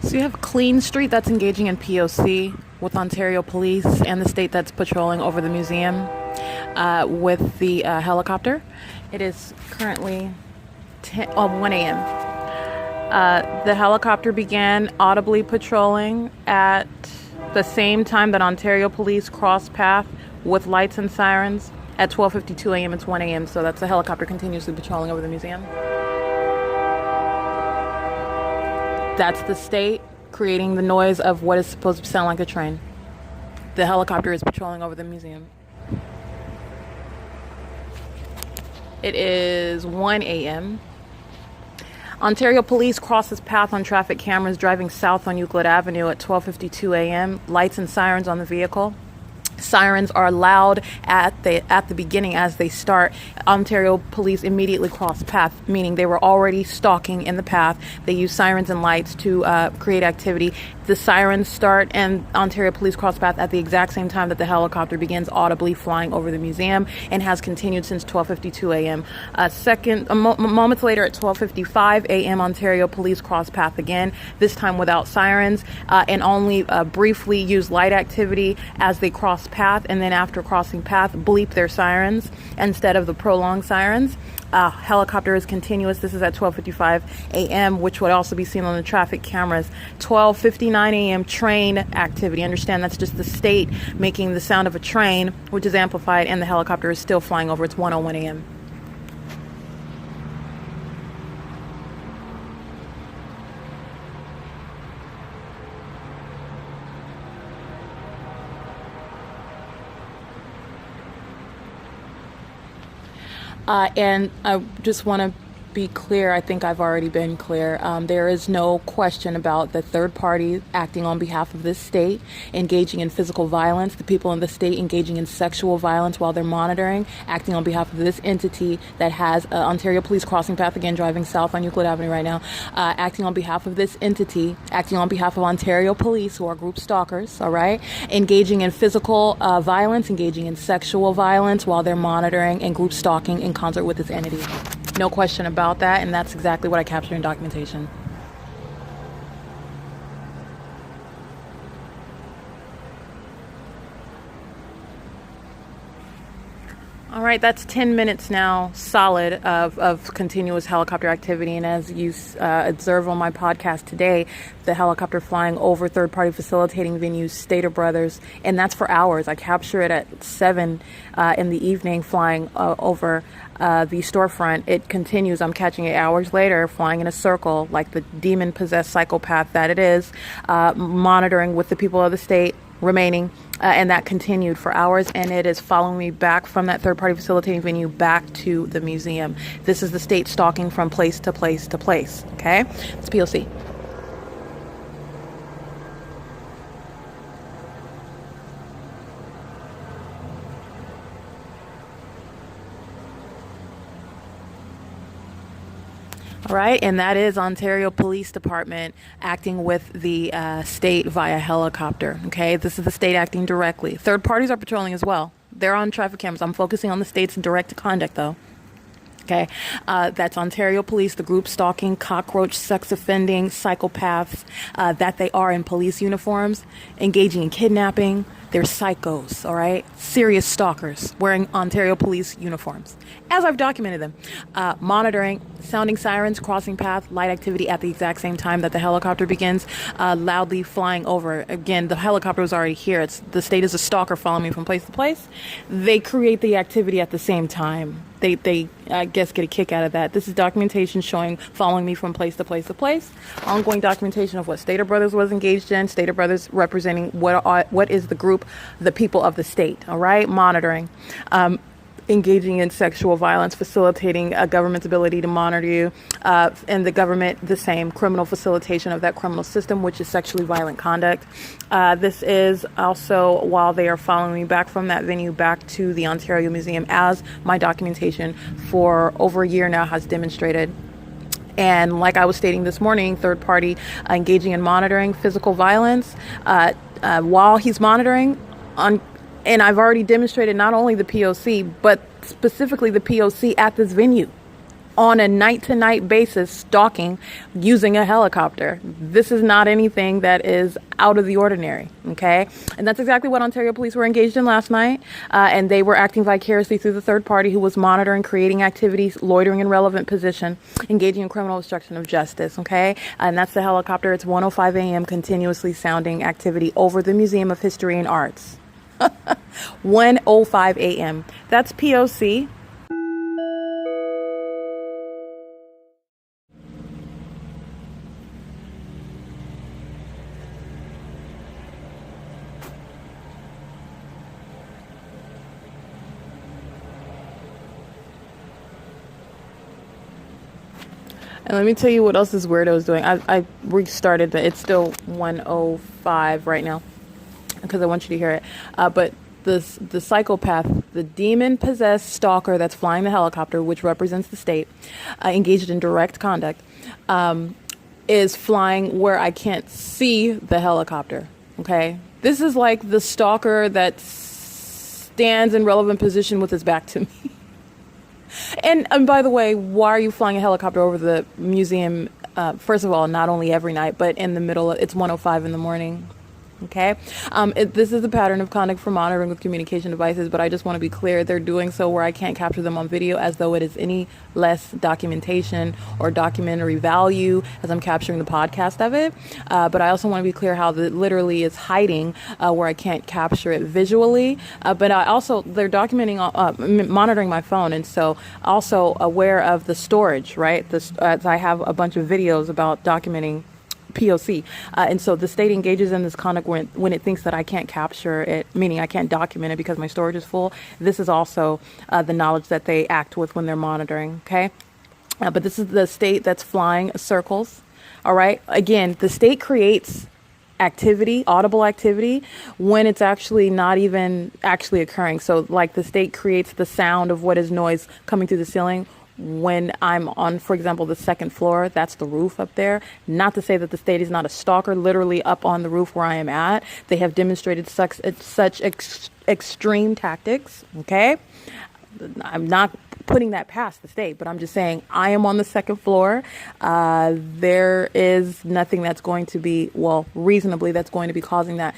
So you have Clean Street that's engaging in P.O.C. with Ontario Police and the state that's patrolling over the museum with the helicopter. It is currently 1 a.m. The helicopter began audibly patrolling at the same time that Ontario Police crossed path with lights and sirens at 12:52 a.m. It's 1 a.m. So that's the helicopter continuously patrolling over the museum. That's the state creating the noise of what is supposed to sound like a train. The helicopter is patrolling over the museum. It is 1 a.m. Ontario Police crosses path on traffic cameras driving south on Euclid Avenue at 12:52 a.m. Lights and sirens on the vehicle. Sirens are loud at the beginning as they start. Ontario Police immediately cross path, meaning they were already stalking in the path. They use sirens and lights to create activity. The sirens start and Ontario Police cross path at the exact same time that the helicopter begins audibly flying over the museum and has continued since 12:52 a.m. Moments later at 12:55 a.m. Ontario Police cross path again, this time without sirens and only briefly use light activity as they cross path, and then after crossing path bleep their sirens instead of the prolonged sirens. Helicopter is continuous. This is at 12:55 a.m., which would also be seen on the traffic cameras. 12:59 a.m. train activity. Understand that's just the state making the sound of a train, which is amplified, and the helicopter is still flying over. It's 1:01 a.m. And I just want to be clear. I think I've already been clear. There is no question about the third party acting on behalf of this state, engaging in physical violence, the people in the state engaging in sexual violence while they're monitoring, acting on behalf of this entity that has Ontario Police crossing path again, driving south on Euclid Avenue right now, acting on behalf of this entity, acting on behalf of Ontario Police, who are group stalkers, all right, engaging in physical violence, engaging in sexual violence while they're monitoring and group stalking in concert with this entity. No question about that, and that's exactly what I captured in documentation. All right, that's 10 minutes now solid of continuous helicopter activity. And as you observe on my podcast today, the helicopter flying over third-party facilitating venues, Stater Brothers, and that's for hours. I capture it at 7 in the evening flying over the storefront. It continues. I'm catching it hours later flying in a circle like the demon-possessed psychopath that it is, monitoring with the people of the state remaining, and that continued for hours, and it is following me back from that third-party facilitating venue back to the museum. This is the state stalking from place to place to place, okay? It's P.O.C. All right, and that is Ontario Police Department acting with the state via helicopter, okay? This is the state acting directly. Third parties are patrolling as well. They're on traffic cameras. I'm focusing on the state's direct conduct, though. Okay, that's Ontario Police, the group stalking, cockroach, sex offending, psychopaths that they are in police uniforms, engaging in kidnapping. They're psychos, all right? Serious stalkers wearing Ontario Police uniforms, as I've documented them. Monitoring, sounding sirens, crossing path, light activity at the exact same time that the helicopter begins, loudly flying over. Again, the helicopter was already here. The state is a stalker following me from place to place. They create the activity at the same time. They I guess, get a kick out of that. This is documentation showing following me from place to place to place. Ongoing documentation of what Stater Brothers was engaged in. Stater Brothers representing what is the group, the people of the state, all right? Monitoring. Engaging in sexual violence, facilitating a government's ability to monitor you, and the government, the same criminal facilitation of that criminal system, which is sexually violent conduct. This is also while they are following me back from that venue back to the Ontario Museum, as my documentation for over a year now has demonstrated. And like I was stating this morning, third party engaging in monitoring physical violence while he's monitoring on. And I've already demonstrated not only the P.O.C., but specifically the P.O.C. at this venue on a night-to-night basis stalking using a helicopter. This is not anything that is out of the ordinary, okay? And that's exactly what Ontario police were engaged in last night, and they were acting vicariously through the third party who was monitoring, creating activities, loitering in relevant position, engaging in criminal obstruction of justice, okay? And that's the helicopter. It's 1:05 a.m. continuously sounding activity over the Museum of History and Arts. 1:05 a.m. That's P.O.C. And let me tell you what else this weirdo is doing. I restarted, but it's still 1:05 right now because I want you to hear it. But the psychopath, the demon-possessed stalker that's flying the helicopter, which represents the state, engaged in direct conduct, is flying where I can't see the helicopter. Okay, this is like the stalker that stands in relevant position with his back to me. And by the way, why are you flying a helicopter over the museum? First of all, not only every night, but in the middle, it's 1:05 in the morning. Okay. This is a pattern of conduct for monitoring with communication devices, but I just want to be clear. They're doing so where I can't capture them on video as though it is any less documentation or documentary value as I'm capturing the podcast of it. But I also want to be clear how it literally is hiding where I can't capture it visually. But I also, they're documenting, monitoring my phone. And so also aware of the storage, right? As I have a bunch of videos about documenting P.O.C. And so the state engages in this conduct when it thinks that I can't capture it, meaning I can't document it because my storage is full. This is also the knowledge that they act with when they're monitoring, okay? But this is the state that's flying circles, all right? Again, the state creates activity, audible activity, when it's actually not even actually occurring. So like the state creates the sound of what is noise coming through the ceiling when I'm on, for example, the second floor. That's the roof up there. Not to say that the state is not a stalker, literally up on the roof where I am at. They have demonstrated such extreme tactics, okay? I'm not putting that past the state, but I'm just saying I am on the second floor. There is nothing that's going to be, well, reasonably, that's going to be causing that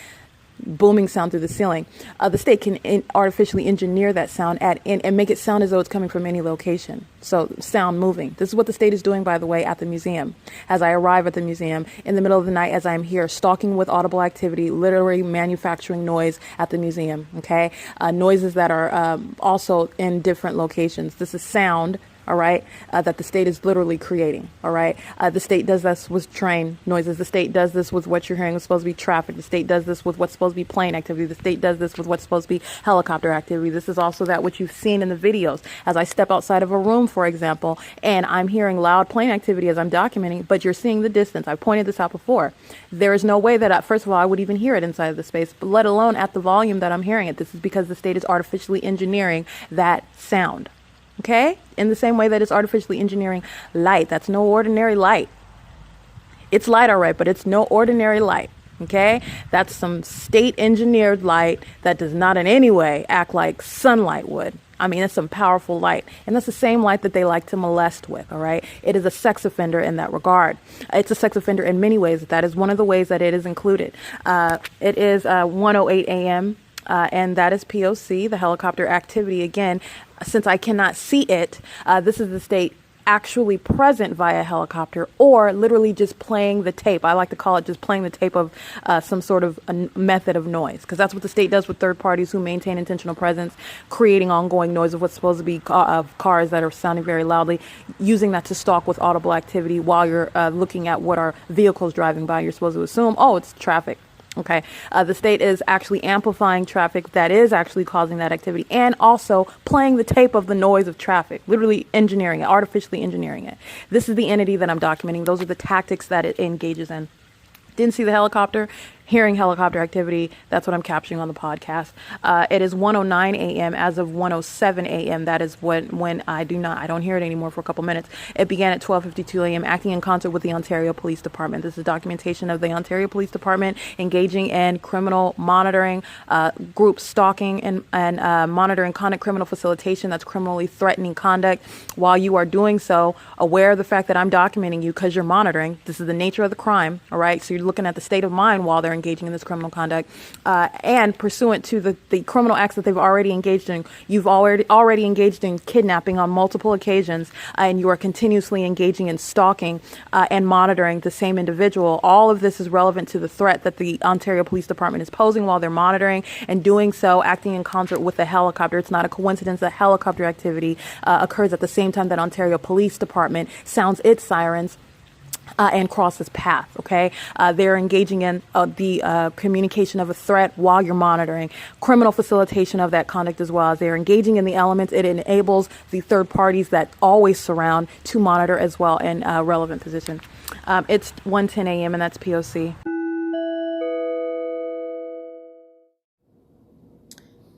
booming sound through the ceiling. The state can artificially engineer that sound and make it sound as though it's coming from any location. So sound moving. This is what the state is doing, by the way, at the museum. As I arrive at the museum in the middle of the night, as I'm here, stalking with audible activity, literally manufacturing noise at the museum. Okay, noises that are also in different locations. This is sound. All right, that the state is literally creating. All right, the state does this with train noises. The state does this with what you're hearing is supposed to be traffic. The state does this with what's supposed to be plane activity. The state does this with what's supposed to be helicopter activity. This is also that which you've seen in the videos. As I step outside of a room, for example, and I'm hearing loud plane activity as I'm documenting, but you're seeing the distance. I pointed this out before. There is no way that, first of all, I would even hear it inside of the space, but let alone at the volume that I'm hearing it. This is because the state is artificially engineering that sound. Okay? In the same way that it's artificially engineering light. That's no ordinary light. It's light, all right, but it's no ordinary light. Okay? That's some state engineered light that does not in any way act like sunlight would. I mean, it's some powerful light. And that's the same light that they like to molest with, all right? It is a sex offender in that regard. It's a sex offender in many ways. That is one of the ways that it is included. It is 1:08 a.m., and that is P.O.C., the helicopter activity. Again, since I cannot see it, this is the state actually present via helicopter or literally just playing the tape. I like to call it just playing the tape of some sort of a method of noise, because that's what the state does with third parties who maintain intentional presence, creating ongoing noise of what's supposed to be cars that are sounding very loudly, using that to stalk with audible activity while you're looking at what are vehicles driving by. You're supposed to assume, oh, it's traffic. Okay, the state is actually amplifying traffic that is actually causing that activity and also playing the tape of the noise of traffic, literally engineering it, artificially engineering it. This is the entity that I'm documenting. Those are the tactics that it engages in. Didn't see the helicopter. hearing helicopter activity. That's what I'm capturing on the podcast. It is 1:09 a.m. As of 1:07 a.m. That is when I don't hear it anymore for a couple minutes. It began at 12:52 a.m. acting in concert with the Ontario Police Department. This is documentation of the Ontario Police Department engaging in criminal monitoring, group stalking, and monitoring conduct, criminal facilitation. That's criminally threatening conduct. While you are doing so, aware of the fact that I'm documenting you because you're monitoring. This is the nature of the crime. All right. So you're looking at the state of mind while they're engaging in this criminal conduct, and pursuant to the criminal acts that they've already engaged in. You've already engaged in kidnapping on multiple occasions, and you are continuously engaging in stalking and monitoring the same individual. All of this is relevant to the threat that the Ontario Police Department is posing while they're monitoring, and doing so acting in concert with the helicopter. It's not a coincidence that helicopter activity occurs at the same time that Ontario Police Department sounds its sirens and crosses path. Okay, they're engaging in the communication of a threat while you're monitoring, criminal facilitation of that conduct, as well as they're engaging in the elements. It enables the third parties that always surround to monitor as well in relevant position. It's 1:10 a.m. and that's P.O.C.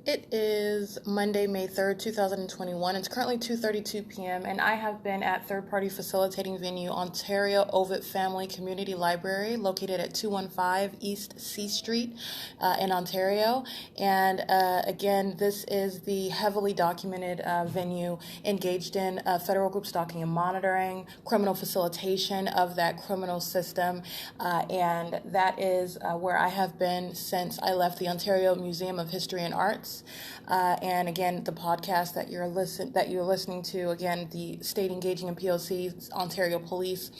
It is Monday, May 3rd, 2021. It's currently 2:32 p.m. and I have been at third-party facilitating venue Ontario OVITT Family Community Library, located at 215 East C Street in Ontario. And again, this is the heavily documented venue engaged in federal group stalking and monitoring, criminal facilitation of that criminal system, and that is where I have been since I left the Ontario Museum of History and Arts. And again, the podcast that you're listening to, again, the state engaging in P.O.C, Ontario Police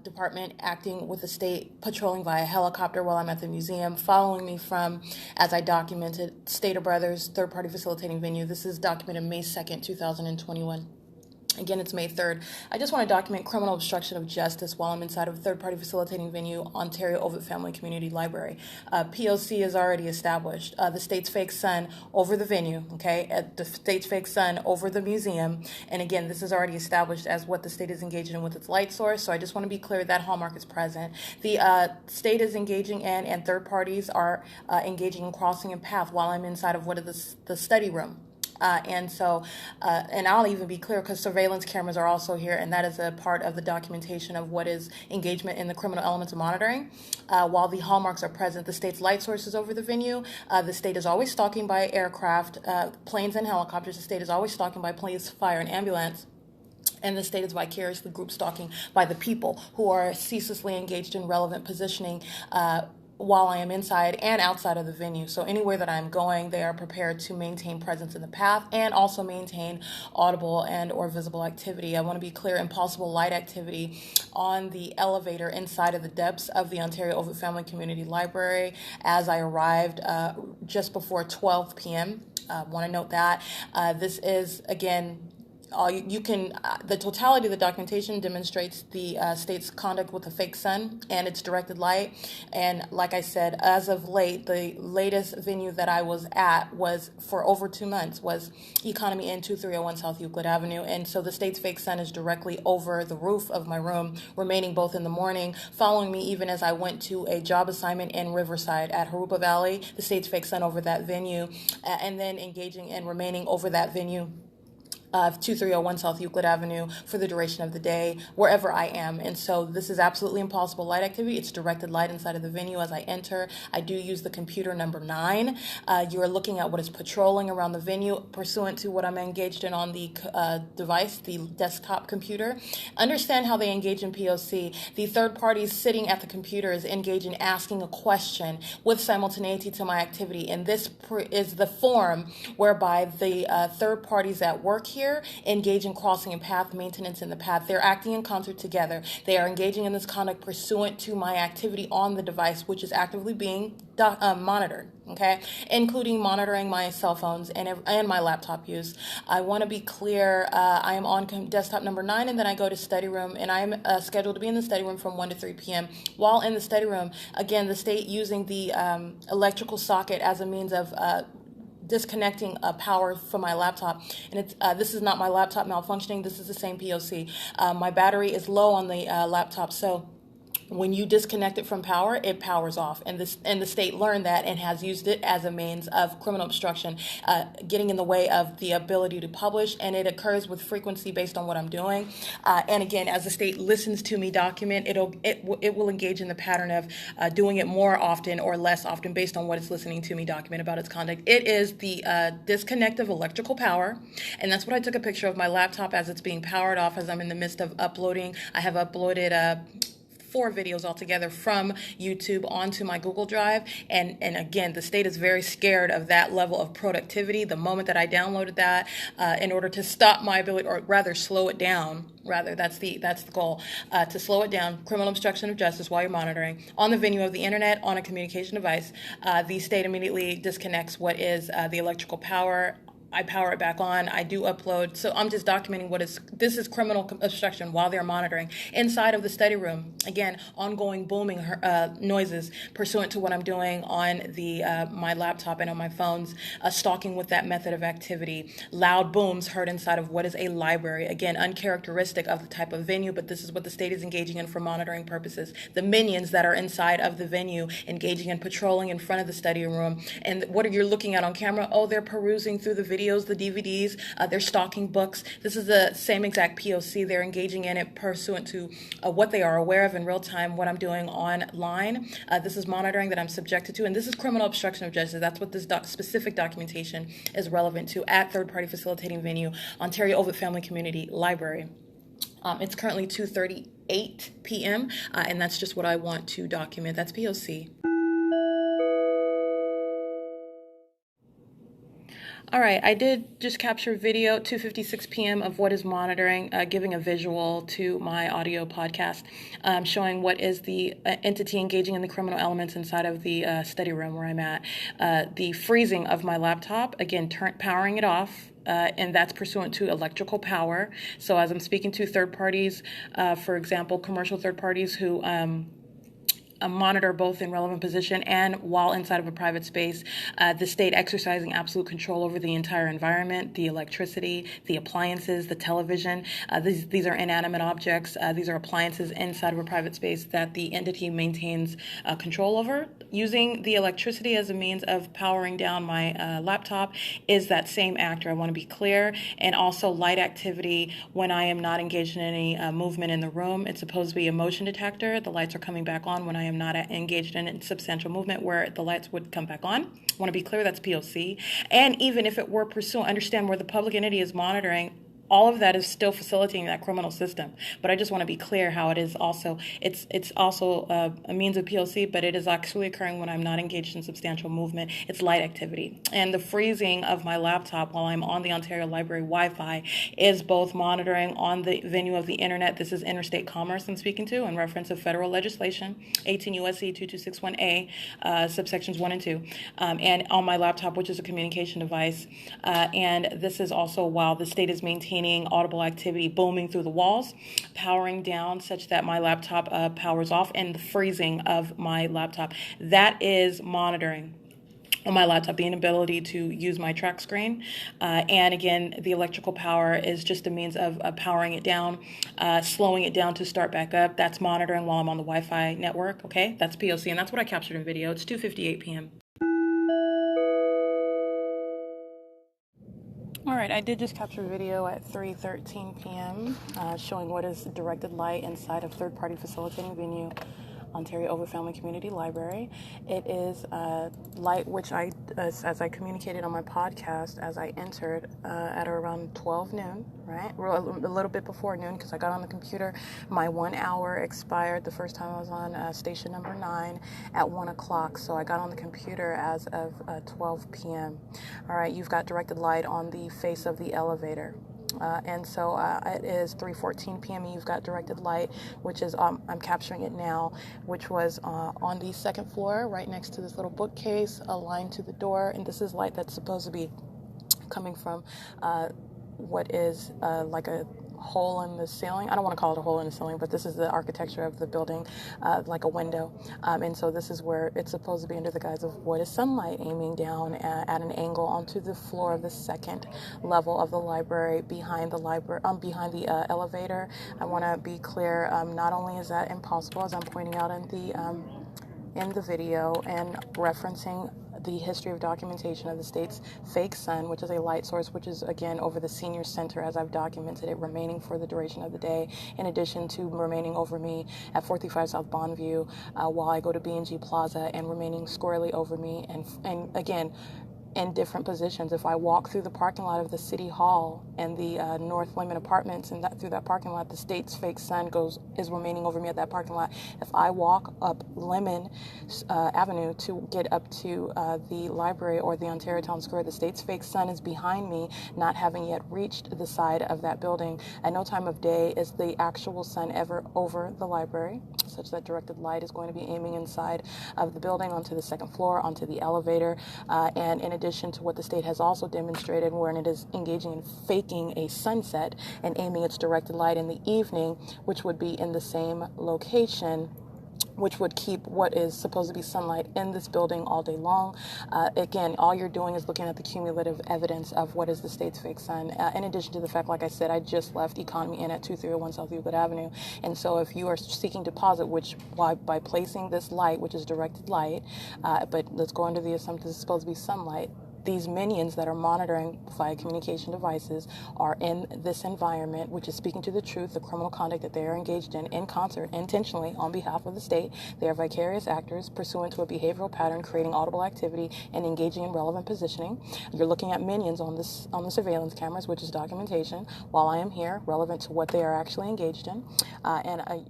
Department acting with the state, patrolling via helicopter while I'm at the museum, following me from, as I documented, Stater Brothers third-party facilitating venue. This is documented May 2nd, 2021. Again, it's May 3rd. I just want to document criminal obstruction of justice while I'm inside of a third-party facilitating venue, Ontario OVITT Family Community Library. P.O.C is already established. The state's fake sun over the venue, okay? The state's fake sun over the museum. And again, this is already established as what the state is engaging in with its light source. So I just want to be clear that hallmark is present. The state is engaging in, and third parties are engaging in crossing a path while I'm inside of what is the study room. And I'll even be clear because surveillance cameras are also here, and that is a part of the documentation of what is engagement in the criminal elements of monitoring. While the hallmarks are present, the state's light sources over the venue, the state is always stalking by aircraft, planes and helicopters. The state is always stalking by police, fire, and ambulance. And the state is vicariously group stalking by the people who are ceaselessly engaged in relevant positioning while I am inside and outside of the venue. So anywhere that I'm going, they are prepared to maintain presence in the path and also maintain audible and or visible activity. I want to be clear, impossible light activity on the elevator inside of the depths of the Ontario OVITT Family Community Library as I arrived just before 12 p.m. Want to note that this is, again, the totality of the documentation demonstrates the state's conduct with a fake sun and its directed light. And like I said, as of late, the latest venue that I was at was for over 2 months was Economy Inn 2301 South Euclid Avenue. And so the state's fake sun is directly over the roof of my room, remaining both in the morning, following me even as I went to a job assignment in Riverside at Harupa Valley, the state's fake sun over that venue, and then engaging and remaining over that venue of 2301 South Euclid Avenue for the duration of the day, wherever I am. And so this is absolutely impossible light activity. It's directed light inside of the venue as I enter. I do use the computer number 9. You are looking at what is patrolling around the venue pursuant to what I'm engaged in on the device, the desktop computer. Understand how they engage in P.O.C. The third parties sitting at the computer is engaged in asking a question with simultaneity to my activity. And this is the form whereby the third parties that work here engage in crossing and path maintenance in the path. They're acting in concert together. They are engaging in this conduct pursuant to my activity on the device, which is actively being monitored, okay, including monitoring my cell phones and my laptop use. I want to be clear, I am on desktop number 9, and then I go to study room, and I'm scheduled to be in the study room from 1 to 3 p.m. While in the study room, again, the state using the electrical socket as a means of disconnecting power from my laptop. And it's this is not my laptop malfunctioning. This is the same P.O.C. My battery is low on the laptop, so when you disconnect it from power, it powers off, and the state learned that and has used it as a means of criminal obstruction, getting in the way of the ability to publish, and it occurs with frequency based on what I'm doing. And again, as the state listens to me document, it will engage in the pattern of doing it more often or less often based on what it's listening to me document about its conduct. It is the disconnect of electrical power, and that's what I took a picture of my laptop as it's being powered off as I'm in the midst of uploading. I have uploaded 4 videos altogether from YouTube onto my Google Drive. And again, the state is very scared of that level of productivity. The moment that I downloaded that, in order to stop my ability, or rather slow it down, that's the goal, to slow it down, criminal obstruction of justice while you're monitoring on the venue of the internet on a communication device, the state immediately disconnects what is the electrical power. I power it back on. I do upload. So I'm just documenting this is criminal obstruction while they're monitoring. Inside of the study room, again, ongoing booming noises pursuant to what I'm doing on my laptop and on my phones, stalking with that method of activity. Loud booms heard inside of what is a library. Again, uncharacteristic of the type of venue, but this is what the state is engaging in for monitoring purposes. The minions that are inside of the venue engaging in patrolling in front of the study room. And what are you looking at on camera? Oh, they're perusing through the videos, the DVDs, they're stalking books. This is the same exact P.O.C. They're engaging in it pursuant to what they are aware of in real time, what I'm doing online. This is monitoring that I'm subjected to, and this is criminal obstruction of justice. That's what this specific documentation is relevant to at third-party facilitating venue, Ontario OVITT Family Community Library. It's currently 2:38 p.m., and that's just what I want to document. That's P.O.C. All right, I did just capture video, 2:56 p.m. of what is monitoring, giving a visual to my audio podcast, showing what is the entity engaging in the criminal elements inside of the study room where I'm at. The freezing of my laptop, again, powering it off, and that's pursuant to electrical power. So as I'm speaking to third parties, for example, commercial third parties who monitor both in relevant position and while inside of a private space, the state exercising absolute control over the entire environment, the electricity, the appliances, the television. These are inanimate objects. These are appliances inside of a private space that the entity maintains control over. Using the electricity as a means of powering down my laptop is that same actor. I want to be clear. And also light activity when I am not engaged in any movement in the room. It's supposed to be a motion detector. The lights are coming back on when I am not engaged in substantial movement where the lights would come back on. I want to be clear, that's P.O.C. And even if it were pursuant, understand where the public entity is monitoring, all of that is still facilitating that criminal system. But I just want to be clear how it is also, it's also a means of P.O.C., but it is actually occurring when I'm not engaged in substantial movement. It's light activity. And the freezing of my laptop while I'm on the Ontario Library Wi-Fi is both monitoring on the venue of the internet. This is interstate commerce I'm speaking to in reference of federal legislation, 18 U.S.C. 2261A, subsections 1 and 2, and on my laptop, which is a communication device. And this is also while the state is maintaining audible activity booming through the walls, powering down such that my laptop powers off, and the freezing of my laptop. That is monitoring on my laptop, the inability to use my track screen. And again, the electrical power is just a means of powering it down, slowing it down to start back up. That's monitoring while I'm on the Wi-Fi network, okay? That's P.O.C., and that's what I captured in video. It's 2:58 p.m. All right, I did just capture video at 3:13 p.m. Showing what is directed light inside of third-party facilitating venue, Ontario OVITT Family Community Library. It is light which as I communicated on my podcast, as I entered at around 12 noon, right? A little bit before noon, because I got on the computer. My 1 hour expired the first time I was on station number 9 at 1 o'clock. So I got on the computer as of 12 p.m. All right, you've got directed light on the face of the elevator. And so it is 3:14 p.m. and you've got directed light, which is, I'm capturing it now, which was on the second floor, right next to this little bookcase, aligned to the door. And this is light that's supposed to be coming from what is like a hole in the ceiling. I don't want to call it a hole in the ceiling, but this is the architecture of the building, like a window. And so this is where it's supposed to be under the guise of what is sunlight aiming down at an angle onto the floor of the second level of the library behind the behind the elevator. I want to be clear. Not only is that impossible, as I'm pointing out in the video and referencing the history of documentation of the state's fake sun, which is a light source, which is again over the senior center as I've documented it, remaining for the duration of the day, in addition to remaining over me at 435 South Bonneview while I go to B&G Plaza, and remaining squarely over me, and again in different positions. If I walk through the parking lot of the City Hall and the North Lemon Apartments, and through that parking lot, the state's fake sun is remaining over me at that parking lot. If I walk up Lemon Avenue to get up to the library or the Ontario Town Square, the state's fake sun is behind me, not having yet reached the side of that building. At no time of day is the actual sun ever over the library, such that directed light is going to be aiming inside of the building, onto the second floor, onto the elevator, and in addition to what the state has also demonstrated, wherein it is engaging in faking a sunset and aiming its directed light in the evening, which would be in the same location, which would keep what is supposed to be sunlight in this building all day long. Again, all you're doing is looking at the cumulative evidence of what is the state's fake sun, in addition to the fact, like I said, I just left Economy Inn at 2301 South Euclid Avenue. And so if you are seeking deposit, which by placing this light, which is directed light, but let's go under the assumption this is supposed to be sunlight, these minions that are monitoring via communication devices are in this environment, which is speaking to the truth, the criminal conduct that they are engaged in concert, intentionally, on behalf of the state. They are vicarious actors pursuant to a behavioral pattern, creating audible activity and engaging in relevant positioning. You're looking at minions on the surveillance cameras, which is documentation, while I am here, relevant to what they are actually engaged in.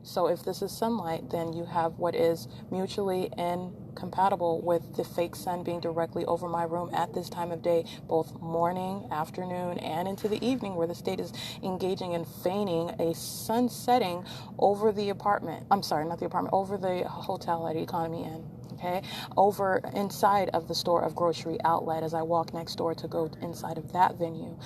So if this is sunlight, then you have what is mutually incompatible with the fake sun being directly over my room at this time of day, both morning, afternoon, and into the evening, where the state is engaging in feigning a sun setting over the apartment. I'm sorry, not the apartment, over the hotel at Economy Inn. Okay, over inside of the store of Grocery Outlet, as I walk next door to go inside of that venue.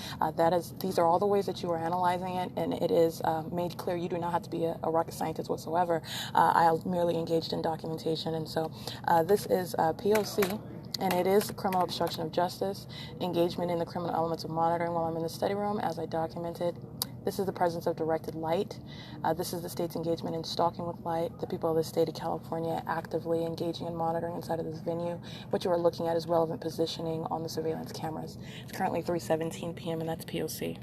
These are all the ways that you are analyzing it, and it is made clear you do not have to be a rocket scientist whatsoever. I merely engaged in documentation, and so this is P.O.C. And it is criminal obstruction of justice, engagement in the criminal elements of monitoring while I'm in the study room, as I documented. This is the presence of directed light. This is the state's engagement in stalking with light. The people of the state of California actively engaging in monitoring inside of this venue. What you are looking at is relevant positioning on the surveillance cameras. It's currently 3:17 p.m. and that's POC.